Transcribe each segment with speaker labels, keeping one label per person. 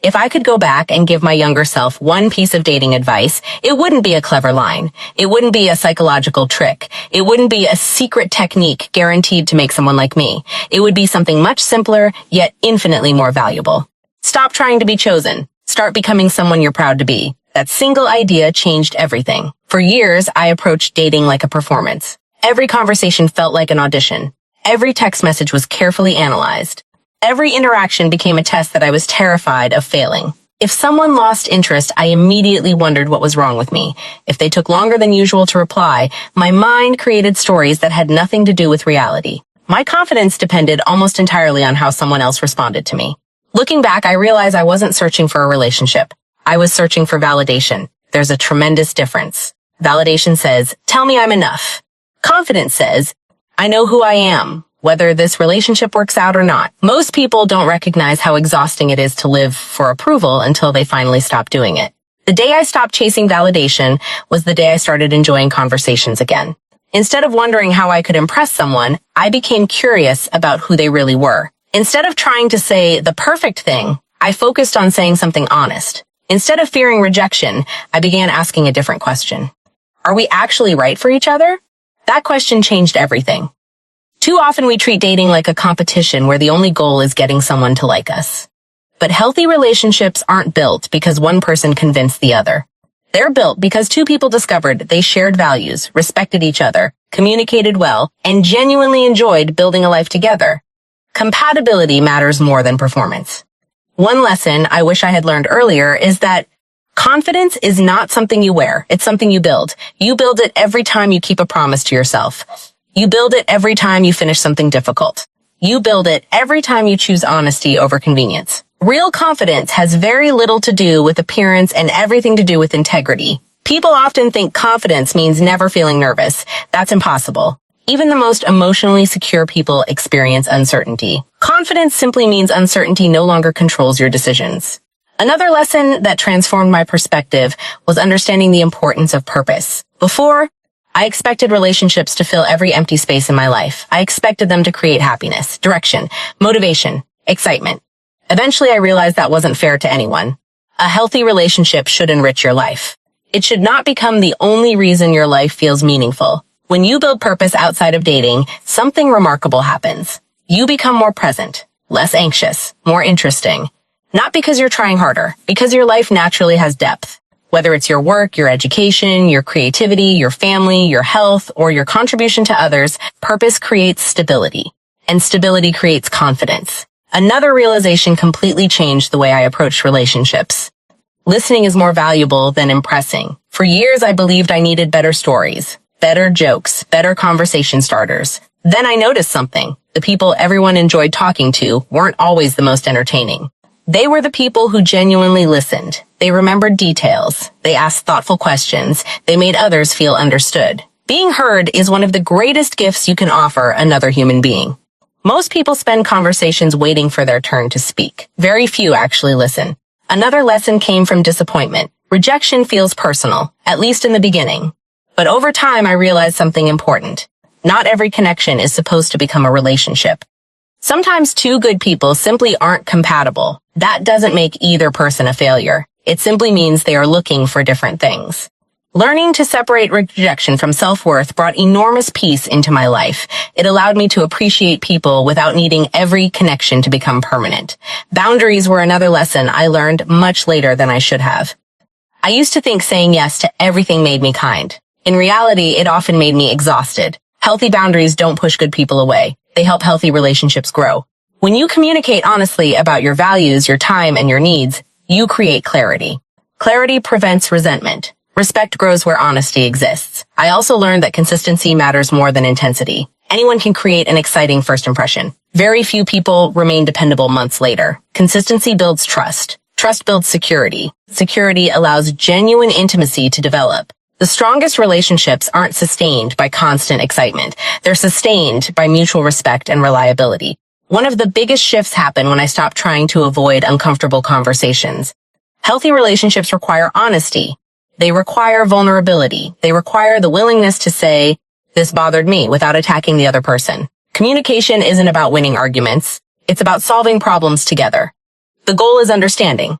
Speaker 1: If I could go back and give my younger self one piece of dating advice, it wouldn't be a clever line. It wouldn't be a psychological trick. It wouldn't be a secret technique guaranteed to make someone like me. It would be something much simpler, yet infinitely more valuable. Stop trying to be chosen. Start becoming someone you're proud to be. That single idea changed everything. For years, I approached dating like a performance. Every conversation felt like an audition. Every text message was carefully analyzed. Every interaction became a test that I was terrified of failing. If someone lost interest, I immediately wondered what was wrong with me. If they took longer than usual to reply, my mind created stories that had nothing to do with reality. My confidence depended almost entirely on how someone else responded to me. Looking back, I realized I wasn't searching for a relationship. I was searching for validation. There's a tremendous difference. Validation says, tell me I'm enough. Confidence says, I know who I am, whether this relationship works out or not. Most people don't recognize how exhausting it is to live for approval until they finally stop doing it. The day I stopped chasing validation was the day I started enjoying conversations again. Instead of wondering how I could impress someone, I became curious about who they really were. Instead of trying to say the perfect thing, I focused on saying something honest. Instead of fearing rejection, I began asking a different question. Are we actually right for each other? That question changed everything. Too often we treat dating like a competition where the only goal is getting someone to like us. But healthy relationships aren't built because one person convinced the other. They're built because two people discovered they shared values, respected each other, communicated well, and genuinely enjoyed building a life together. Compatibility matters more than performance. One lesson I wish I had learned earlier is that confidence is not something you wear. It's something you build. You build it every time you keep a promise to yourself. You build it every time you finish something difficult. You build it every time you choose honesty over convenience. Real confidence has very little to do with appearance and everything to do with integrity. People often think confidence means never feeling nervous. That's impossible. Even the most emotionally secure people experience uncertainty. Confidence simply means uncertainty no longer controls your decisions. Another lesson that transformed my perspective was understanding the importance of purpose. Before, I expected relationships to fill every empty space in my life. I expected them to create happiness, direction, motivation, excitement. Eventually, I realized that wasn't fair to anyone. A healthy relationship should enrich your life. It should not become the only reason your life feels meaningful. When you build purpose outside of dating, something remarkable happens. You become more present, less anxious, more interesting. Not because you're trying harder, because your life naturally has depth. Whether it's your work, your education, your creativity, your family, your health, or your contribution to others, purpose creates stability. And stability creates confidence. Another realization completely changed the way I approached relationships. Listening is more valuable than impressing. For years, I believed I needed better stories, better jokes, better conversation starters. Then I noticed something. The people everyone enjoyed talking to weren't always the most entertaining. They were the people who genuinely listened. They remembered details. They asked thoughtful questions. They made others feel understood. Being heard is one of the greatest gifts you can offer another human being. Most people spend conversations waiting for their turn to speak. Very few actually listen. Another lesson came from disappointment. Rejection feels personal, at least in the beginning. But over time, I realized something important. Not every connection is supposed to become a relationship. Sometimes two good people simply aren't compatible. That doesn't make either person a failure. It simply means they are looking for different things. Learning to separate rejection from self-worth brought enormous peace into my life. It allowed me to appreciate people without needing every connection to become permanent. Boundaries were another lesson I learned much later than I should have. I used to think saying yes to everything made me kind. In reality, it often made me exhausted. Healthy boundaries don't push good people away. They help healthy relationships grow. When you communicate honestly about your values, your time, and your needs, you create clarity. Clarity prevents resentment. Respect grows where honesty exists. I also learned that consistency matters more than intensity. Anyone can create an exciting first impression. Very few people remain dependable months later. Consistency builds trust. Trust builds security. Security allows genuine intimacy to develop. The strongest relationships aren't sustained by constant excitement. They're sustained by mutual respect and reliability. One of the biggest shifts happened when I stopped trying to avoid uncomfortable conversations. Healthy relationships require honesty. They require vulnerability. They require the willingness to say, this bothered me, without attacking the other person. Communication isn't about winning arguments. It's about solving problems together. The goal is understanding.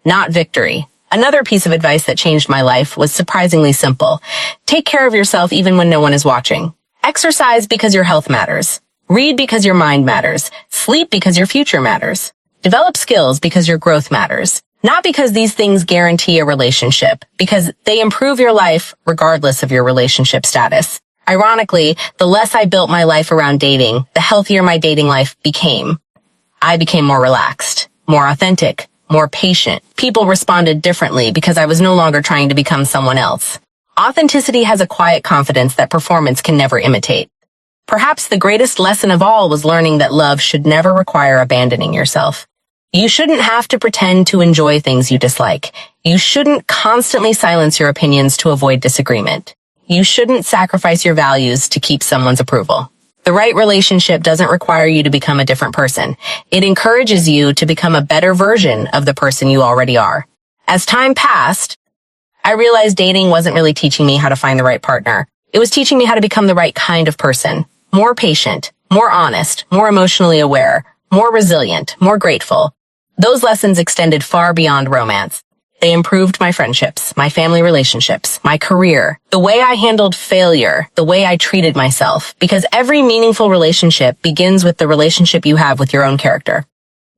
Speaker 1: not victory. Another piece of advice that changed my life was surprisingly simple. Take care of yourself even when no one is watching. Exercise because your health matters. Read because your mind matters. Sleep because your future matters. Develop skills because your growth matters. Not because these things guarantee a relationship, because they improve your life regardless of your relationship status. Ironically, the less I built my life around dating, the healthier my dating life became. I became more relaxed, more authentic, more patient. People responded differently because I was no longer trying to become someone else. Authenticity has a quiet confidence that performance can never imitate. Perhaps the greatest lesson of all was learning that love should never require abandoning yourself. You shouldn't have to pretend to enjoy things you dislike. You shouldn't constantly silence your opinions to avoid disagreement. You shouldn't sacrifice your values to keep someone's approval. The right relationship doesn't require you to become a different person. It encourages you to become a better version of the person you already are. As time passed, I realized dating wasn't really teaching me how to find the right partner. It was teaching me how to become the right kind of person. More patient, more honest, more emotionally aware, more resilient, more grateful. Those lessons extended far beyond romance. They improved my friendships, my family relationships, my career, the way I handled failure, the way I treated myself, because every meaningful relationship begins with the relationship you have with your own character.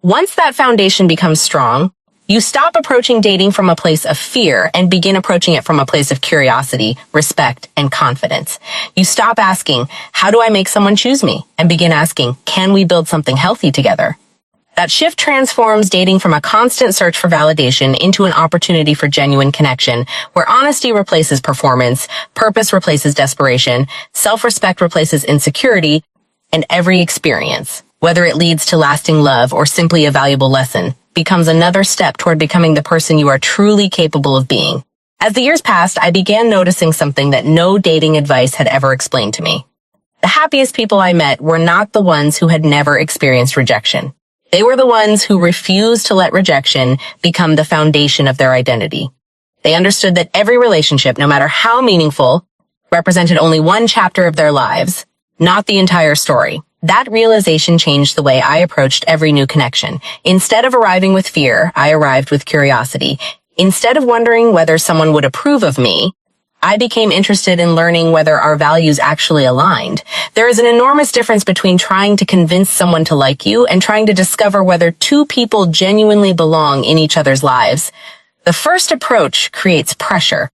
Speaker 1: Once that foundation becomes strong, you stop approaching dating from a place of fear and begin approaching it from a place of curiosity, respect, and confidence. You stop asking, how do I make someone choose me? And begin asking, can we build something healthy together? That shift transforms dating from a constant search for validation into an opportunity for genuine connection, where honesty replaces performance, purpose replaces desperation, self-respect replaces insecurity, and every experience, whether it leads to lasting love or simply a valuable lesson, becomes another step toward becoming the person you are truly capable of being. As the years passed, I began noticing something that no dating advice had ever explained to me. The happiest people I met were not the ones who had never experienced rejection. They were the ones who refused to let rejection become the foundation of their identity. They understood that every relationship, no matter how meaningful, represented only one chapter of their lives, not the entire story. That realization changed the way I approached every new connection. Instead of arriving with fear, I arrived with curiosity. Instead of wondering whether someone would approve of me, I became interested in learning whether our values actually aligned. There is an enormous difference between trying to convince someone to like you and trying to discover whether two people genuinely belong in each other's lives. The first approach creates pressure.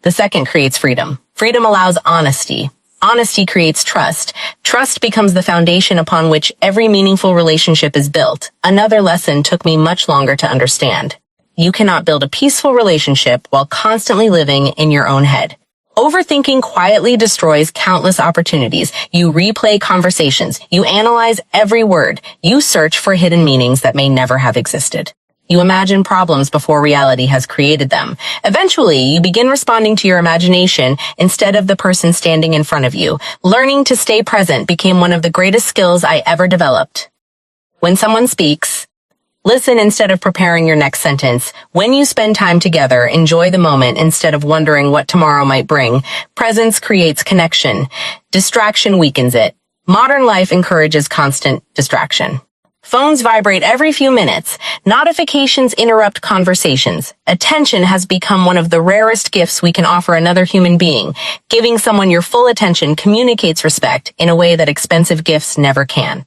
Speaker 1: The second creates freedom. Freedom allows honesty. Honesty creates trust. Trust becomes the foundation upon which every meaningful relationship is built. Another lesson took me much longer to understand. You cannot build a peaceful relationship while constantly living in your own head. Overthinking quietly destroys countless opportunities. You replay conversations. You analyze every word. You search for hidden meanings that may never have existed. You imagine problems before reality has created them. Eventually, you begin responding to your imagination instead of the person standing in front of you. Learning to stay present became one of the greatest skills I ever developed. When someone speaks, listen instead of preparing your next sentence. When you spend time together, enjoy the moment instead of wondering what tomorrow might bring. Presence creates connection. Distraction weakens it. Modern life encourages constant distraction. Phones vibrate every few minutes. Notifications interrupt conversations. Attention has become one of the rarest gifts we can offer another human being. Giving someone your full attention communicates respect in a way that expensive gifts never can.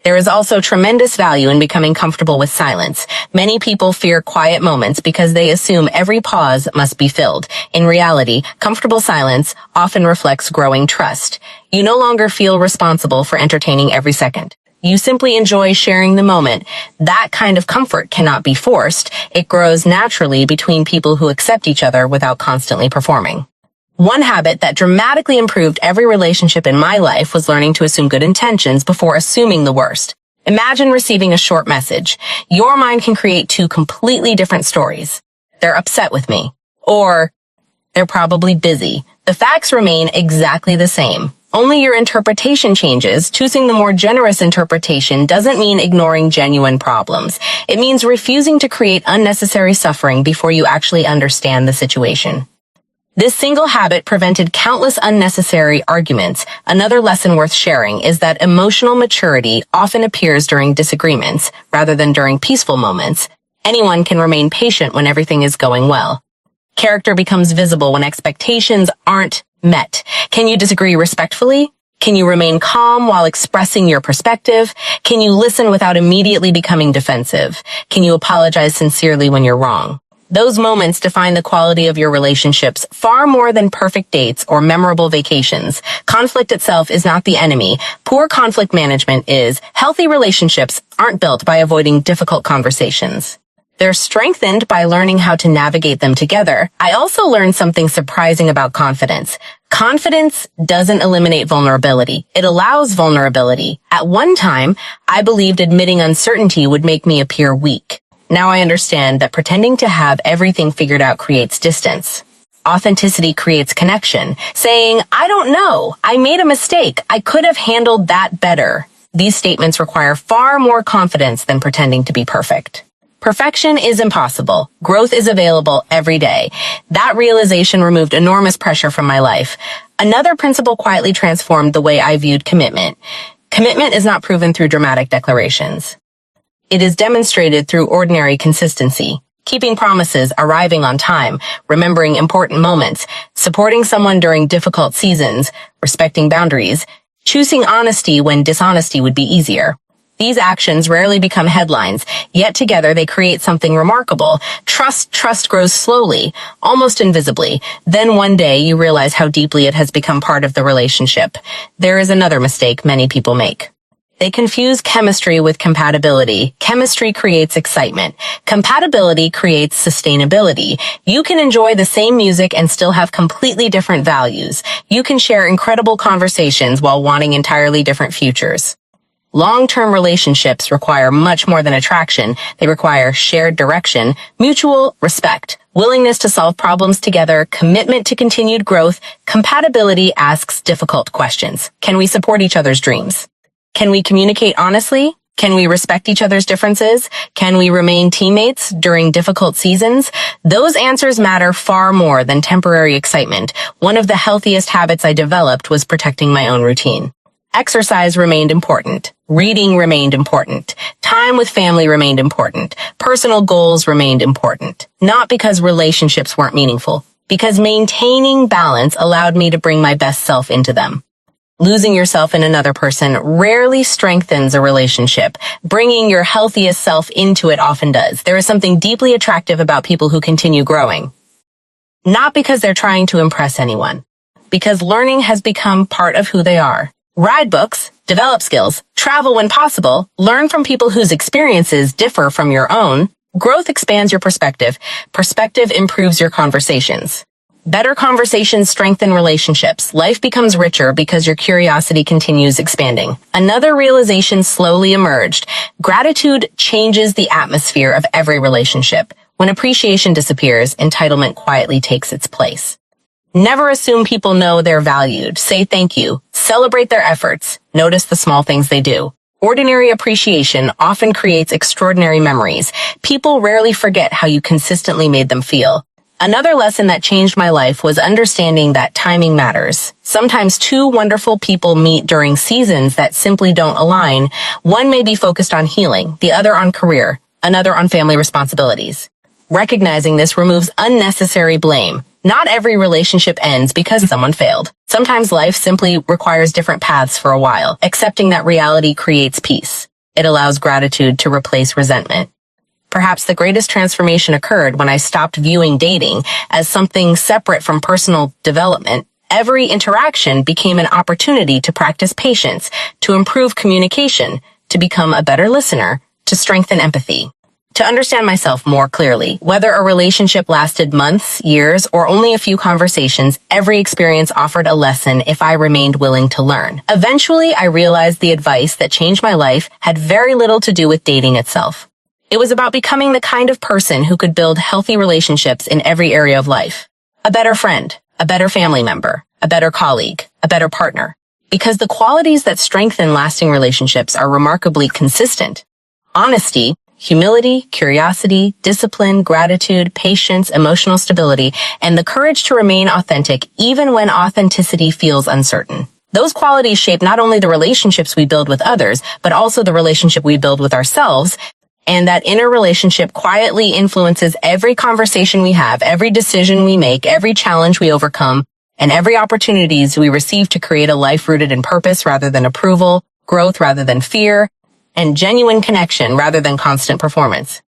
Speaker 1: There is also tremendous value in becoming comfortable with silence. Many people fear quiet moments because they assume every pause must be filled. In reality, comfortable silence often reflects growing trust. You no longer feel responsible for entertaining every second. You simply enjoy sharing the moment. That kind of comfort cannot be forced. It grows naturally between people who accept each other without constantly performing. One habit that dramatically improved every relationship in my life was learning to assume good intentions before assuming the worst. Imagine receiving a short message. Your mind can create two completely different stories. They're upset with me. Or, they're probably busy. The facts remain exactly the same. Only your interpretation changes. Choosing the more generous interpretation doesn't mean ignoring genuine problems. It means refusing to create unnecessary suffering before you actually understand the situation. This single habit prevented countless unnecessary arguments. Another lesson worth sharing is that emotional maturity often appears during disagreements rather than during peaceful moments. Anyone can remain patient when everything is going well. Character becomes visible when expectations aren't met. Can you disagree respectfully? Can you remain calm while expressing your perspective? Can you listen without immediately becoming defensive? Can you apologize sincerely when you're wrong? Those moments define the quality of your relationships far more than perfect dates or memorable vacations. Conflict itself is not the enemy. Poor conflict management is. Healthy relationships aren't built by avoiding difficult conversations. They're strengthened by learning how to navigate them together. I also learned something surprising about confidence. Confidence doesn't eliminate vulnerability. It allows vulnerability. At one time, I believed admitting uncertainty would make me appear weak. Now I understand that pretending to have everything figured out creates distance. Authenticity creates connection. Saying, I don't know, I made a mistake, I could have handled that better. These statements require far more confidence than pretending to be perfect. Perfection is impossible. Growth is available every day. That realization removed enormous pressure from my life. Another principle quietly transformed the way I viewed commitment. Commitment is not proven through dramatic declarations. It is demonstrated through ordinary consistency. Keeping promises, arriving on time, remembering important moments, supporting someone during difficult seasons, respecting boundaries, choosing honesty when dishonesty would be easier. These actions rarely become headlines, yet together they create something remarkable. Trust grows slowly, almost invisibly. Then one day you realize how deeply it has become part of the relationship. There is another mistake many people make. They confuse chemistry with compatibility. Chemistry creates excitement. Compatibility creates sustainability. You can enjoy the same music and still have completely different values. You can share incredible conversations while wanting entirely different futures. Long-term relationships require much more than attraction. They require shared direction, mutual respect, willingness to solve problems together, commitment to continued growth. Compatibility asks difficult questions. Can we support each other's dreams? Can we communicate honestly? Can we respect each other's differences? Can we remain teammates during difficult seasons? Those answers matter far more than temporary excitement. One of the healthiest habits I developed was protecting my own routine. Exercise remained important. Reading remained important. Time with family remained important. Personal goals remained important. Not because relationships weren't meaningful, because maintaining balance allowed me to bring my best self into them. Losing yourself in another person rarely strengthens a relationship. Bringing your healthiest self into it often does. There is something deeply attractive about people who continue growing. Not because they're trying to impress anyone, because learning has become part of who they are. Read books, develop skills, travel when possible, learn from people whose experiences differ from your own. Growth expands your perspective. Perspective improves your conversations. Better conversations strengthen relationships. Life becomes richer because your curiosity continues expanding. Another realization slowly emerged. Gratitude changes the atmosphere of every relationship. When appreciation disappears, entitlement quietly takes its place. Never assume people know they're valued. Say thank you. Celebrate their efforts. Notice the small things they do. Ordinary appreciation often creates extraordinary memories. People rarely forget how you consistently made them feel. Another lesson that changed my life was understanding that timing matters. Sometimes two wonderful people meet during seasons that simply don't align. One may be focused on healing, the other on career, another on family responsibilities. Recognizing this removes unnecessary blame. Not every relationship ends because someone failed. Sometimes life simply requires different paths for a while. Accepting that reality creates peace. It allows gratitude to replace resentment. Perhaps the greatest transformation occurred when I stopped viewing dating as something separate from personal development. Every interaction became an opportunity to practice patience, to improve communication, to become a better listener, to strengthen empathy, to understand myself more clearly. Whether a relationship lasted months, years, or only a few conversations, every experience offered a lesson if I remained willing to learn. Eventually, I realized the advice that changed my life had very little to do with dating itself. It was about becoming the kind of person who could build healthy relationships in every area of life. A better friend, a better family member, a better colleague, a better partner. Because the qualities that strengthen lasting relationships are remarkably consistent. Honesty, humility, curiosity, discipline, gratitude, patience, emotional stability, and the courage to remain authentic even when authenticity feels uncertain. Those qualities shape not only the relationships we build with others, but also the relationship we build with ourselves And that inner relationship quietly influences every conversation we have, every decision we make, every challenge we overcome, and every opportunities we receive to create a life rooted in purpose rather than approval, growth rather than fear, and genuine connection rather than constant performance.